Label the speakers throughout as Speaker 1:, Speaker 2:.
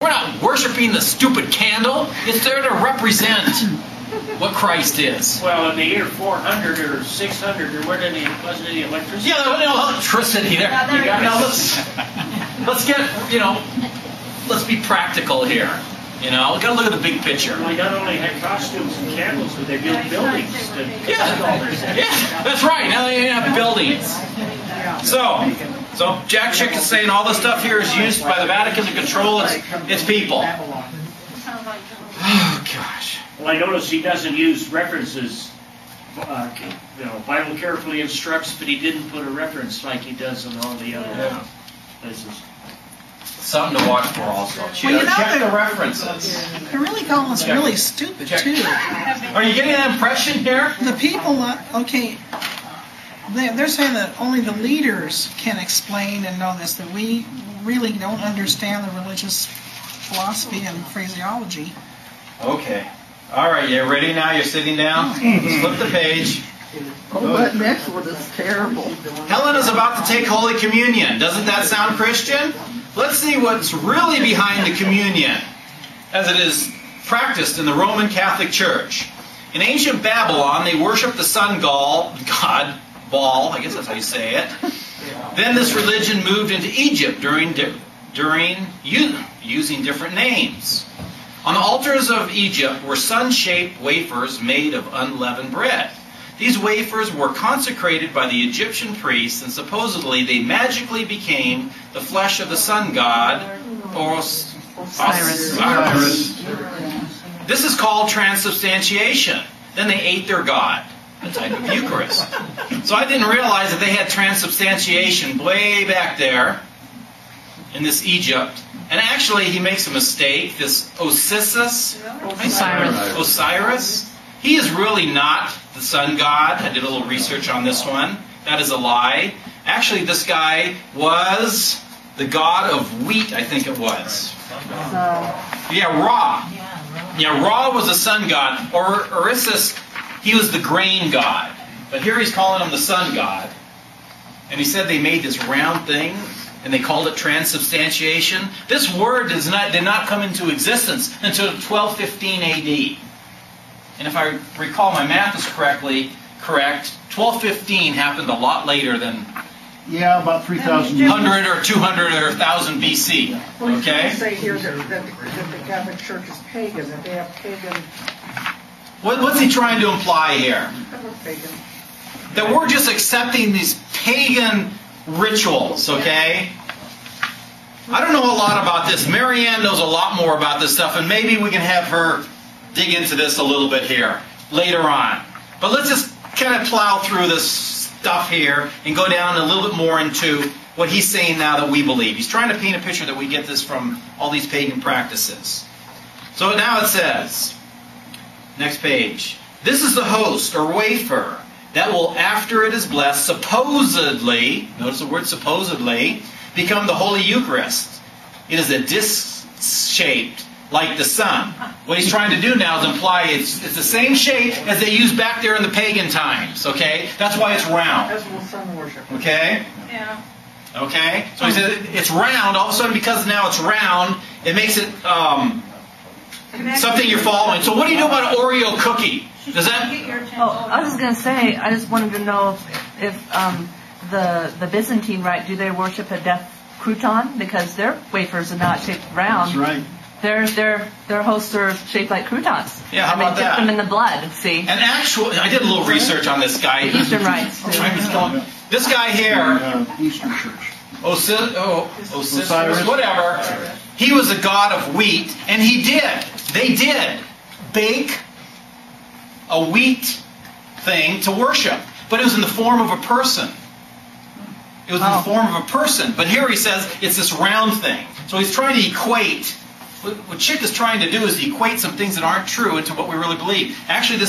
Speaker 1: We're not worshiping the stupid candle. It's there to represent what Christ is.
Speaker 2: Well, in the year 400 or 600, or where did he, wasn't any electricity?
Speaker 1: Yeah, there was no electricity there. Let's get, let's be practical here. We got to look at the big picture.
Speaker 2: Well, they not only had costumes and candles, but they built buildings.
Speaker 1: Yeah, that's right. Now they have buildings. So Jack Chick is saying all this stuff here is used by the Vatican to control its people. Oh, gosh.
Speaker 2: Well, I notice he doesn't use references. Bible carefully instructs, but he didn't put a reference like he does in all the other places.
Speaker 1: Something to watch for also. Check the references.
Speaker 3: They're really calling us really stupid, too.
Speaker 1: Are you getting that impression here?
Speaker 3: The people, they're saying that only the leaders can explain and know this, that we really don't understand the religious philosophy and phraseology.
Speaker 1: Okay. All right, you ready now? You're sitting down? Let's flip the page.
Speaker 4: Oh, that next one is terrible.
Speaker 1: Helen is about to take Holy Communion. Doesn't that sound Christian? Let's see what's really behind the communion as it is practiced in the Roman Catholic Church. In ancient Babylon, they worshipped the sun god, Baal, I guess that's how you say it. Then this religion moved into Egypt using different names. On the altars of Egypt were sun-shaped wafers made of unleavened bread. These wafers were consecrated by the Egyptian priests, and supposedly they magically became the flesh of the sun god, Osiris. This is called transubstantiation. Then they ate their god, a type of Eucharist. So I didn't realize that they had transubstantiation way back there in this Egypt. And actually, he makes a mistake. This Osiris, he is really not the sun god. I did a little research on this one. That is a lie. Actually, this guy was the god of wheat, I think it was. Yeah, Ra. Yeah, Ra was the sun god. Or Osiris, he was the grain god. But here he's calling him the sun god. And he said they made this round thing, and they called it transubstantiation. This word did not come into existence until 1215 A.D. And if I recall my math is correct, 1215 happened a lot later than
Speaker 5: about 3,000
Speaker 1: 100 or 200 or 1,000 BC.
Speaker 4: Well,
Speaker 1: Okay?
Speaker 4: You say here that the Catholic Church is pagan, that they have pagan...
Speaker 1: What's he trying to imply here?
Speaker 4: Pagan.
Speaker 1: That we're just accepting these pagan rituals, okay? I don't know a lot about this. Marianne knows a lot more about this stuff, and maybe we can have her dig into this a little bit here later on. But let's just kind of plow through this stuff here and go down a little bit more into what he's saying now that we believe. He's trying to paint a picture that we get this from all these pagan practices. So now it says, next page, this is the host or wafer that will, after it is blessed, supposedly, notice the word supposedly, become the Holy Eucharist. It is a disc-shaped, like the sun. What he's trying to do now is imply it's the same shape as they used back there in the pagan times, okay? That's why it's round.
Speaker 4: That's what sun worship.
Speaker 1: Okay?
Speaker 4: Yeah.
Speaker 1: Okay? So he said it's round. All of a sudden, because now it's round, it makes it something you're following. So what do you do about an Oreo cookie? Does that...
Speaker 6: Oh, I was just going to say, I just wanted to know if the Byzantine rite, do they worship a death crouton? Because their wafers are not shaped round.
Speaker 5: That's right.
Speaker 6: Their hosts are shaped like croutons.
Speaker 1: Yeah, how about that?
Speaker 6: Dip them in the blood, see?
Speaker 1: And actually, I did a little research on this guy.
Speaker 6: Eastern rites.
Speaker 1: This guy here,
Speaker 5: Eastern Church.
Speaker 1: Osiris, whatever, he was a god of wheat, and they did bake a wheat thing to worship. But it was in the form of a person. It was in the form of a person. But here he says it's this round thing. So he's trying to equate. What Chick is trying to do is equate some things that aren't true into what we really believe. Actually,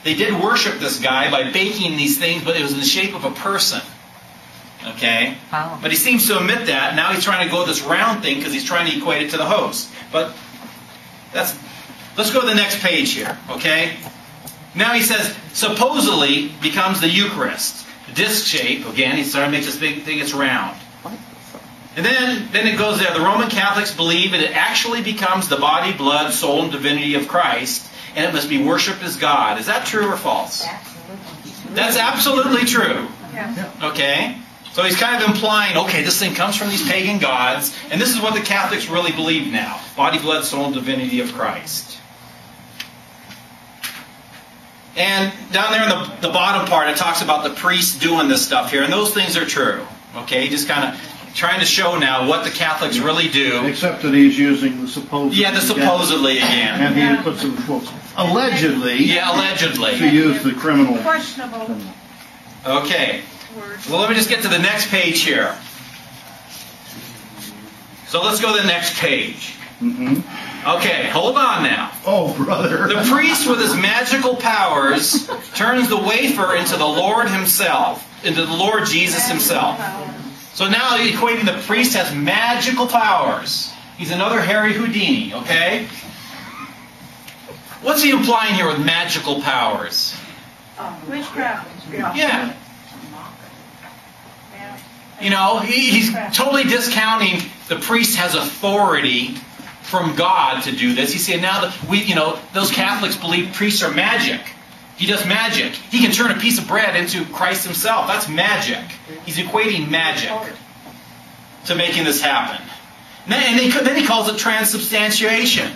Speaker 1: they did worship this guy by baking these things, but it was in the shape of a person. Okay?
Speaker 6: Wow.
Speaker 1: But he seems to omit that. Now he's trying to go with this round thing because he's trying to equate it to the host. But let's go to the next page here. Okay? Now he says, supposedly becomes the Eucharist. Disc shape. Again, he's trying to make this big thing, it's round. And then it goes there. The Roman Catholics believe it actually becomes the body, blood, soul, and divinity of Christ, and it must be worshipped as God. Is that true or false? That's absolutely true. Okay? So he's kind of implying, okay, this thing comes from these pagan gods, and this is what the Catholics really believe now. Body, blood, soul, and divinity of Christ. And down there in the bottom part, it talks about the priests doing this stuff here, and those things are true. Okay? Just kind of trying to show now what the Catholics really do.
Speaker 5: Except that he's using the supposedly.
Speaker 1: Yeah, the supposedly again.
Speaker 5: And he puts in quotes. Allegedly.
Speaker 1: Yeah, allegedly.
Speaker 5: To use the criminal.
Speaker 4: Questionable
Speaker 1: Okay.
Speaker 4: words.
Speaker 1: Well, let me just get to the next page here. So let's go to the next page. Okay, hold on now.
Speaker 5: Oh, brother.
Speaker 1: The priest with his magical powers turns the wafer into the Lord himself, into the Lord Jesus himself. So now he's equating the priest has magical powers. He's another Harry Houdini, okay? What's he implying here with magical powers?
Speaker 4: Witchcraft.
Speaker 1: Yeah. You know, he's totally discounting the priest has authority from God to do this. He's saying now that those Catholics believe priests are magic. He does magic. He can turn a piece of bread into Christ himself. That's magic. He's equating magic to making this happen. And then he calls it transubstantiation.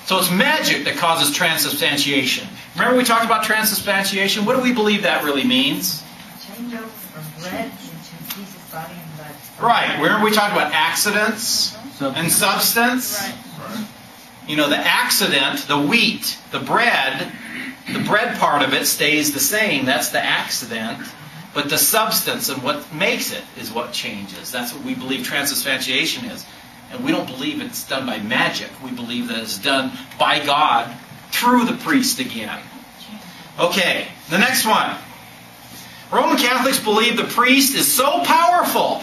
Speaker 1: So it's magic that causes transubstantiation. Remember we talked about transubstantiation? What do we believe that really means?
Speaker 7: Change over from bread into Jesus' body and blood.
Speaker 1: Right. Remember we talked about accidents and substance?
Speaker 4: Right.
Speaker 1: You know, the accident, the wheat, the bread part of it stays the same. That's the accident. But the substance and what makes it is what changes. That's what we believe transubstantiation is. And we don't believe it's done by magic. We believe that it's done by God through the priest again. Okay, the next one. Roman Catholics believe the priest is so powerful,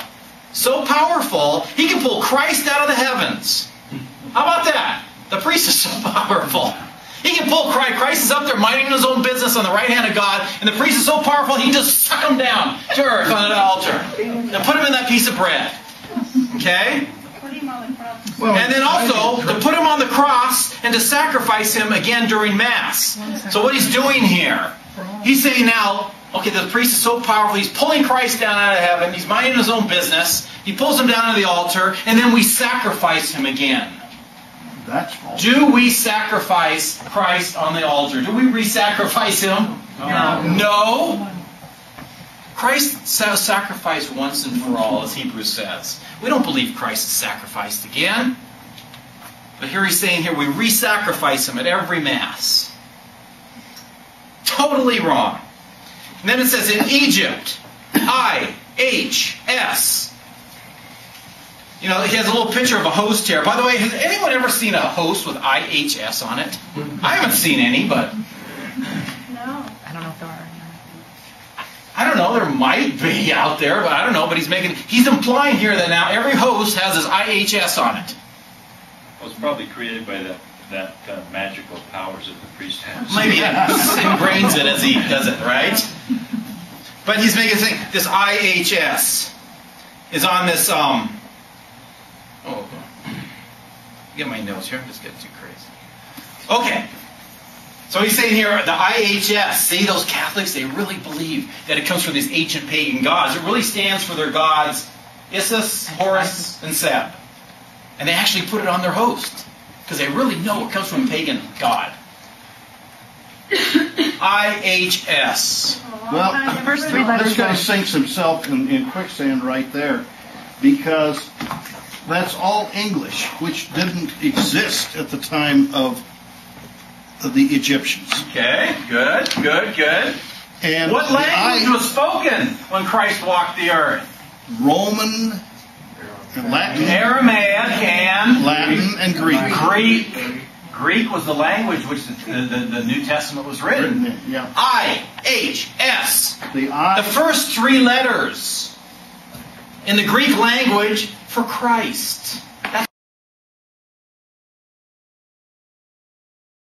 Speaker 1: he can pull Christ out of the heavens. How about that? The priest is so powerful. He can pull Christ. Christ is up there minding his own business on the right hand of God, and the priest is so powerful he just suck him down to earth on an altar and put him in that piece of bread. Okay?
Speaker 5: Well,
Speaker 1: and then also to put him on the cross and to sacrifice him again during Mass. So what he's doing here, he's saying now, okay, the priest is so powerful, he's pulling Christ down out of heaven, he's minding his own business, he pulls him down to the altar, and then we sacrifice him again.
Speaker 5: That's false.
Speaker 1: Do we sacrifice Christ on the altar? Do we re-sacrifice him? No. Christ sacrificed once and for all, as Hebrews says. We don't believe Christ is sacrificed again. But here he's saying we re-sacrifice him at every Mass. Totally wrong. And then it says in Egypt, IHS. You know, he has a little picture of a host here. By the way, has anyone ever seen a host with IHS on it? I haven't seen any, but...
Speaker 6: No. I don't know if there are.
Speaker 1: I don't know, there might be out there, but I don't know. But he's implying here that now every host has his IHS on it.
Speaker 8: Well, it's probably created by that magical powers that the priest has.
Speaker 1: Maybe it ingrains it as he does it, right? But he's making this IHS is on this, get my notes here, I'm just getting too crazy. Okay. So he's saying here, the IHS, see, those Catholics, they really believe that it comes from these ancient pagan gods. It really stands for their gods, Isis, Horus, and Seb. And they actually put it on their host, because they really know it comes from a pagan god. IHS.
Speaker 5: Well,
Speaker 6: The first three letters
Speaker 5: this guy
Speaker 6: are...
Speaker 5: sinks himself in quicksand right there, because that's all English, which didn't exist at the time of the Egyptians.
Speaker 1: Okay, good.
Speaker 5: And
Speaker 1: What language was spoken when Christ walked the earth?
Speaker 5: Roman, Latin,
Speaker 1: Aramaic and
Speaker 5: Latin, and Greek.
Speaker 1: Greek was the language which the New Testament was written.
Speaker 5: Yeah.
Speaker 1: IHS.
Speaker 5: The
Speaker 1: The first three letters in the Greek language for Christ.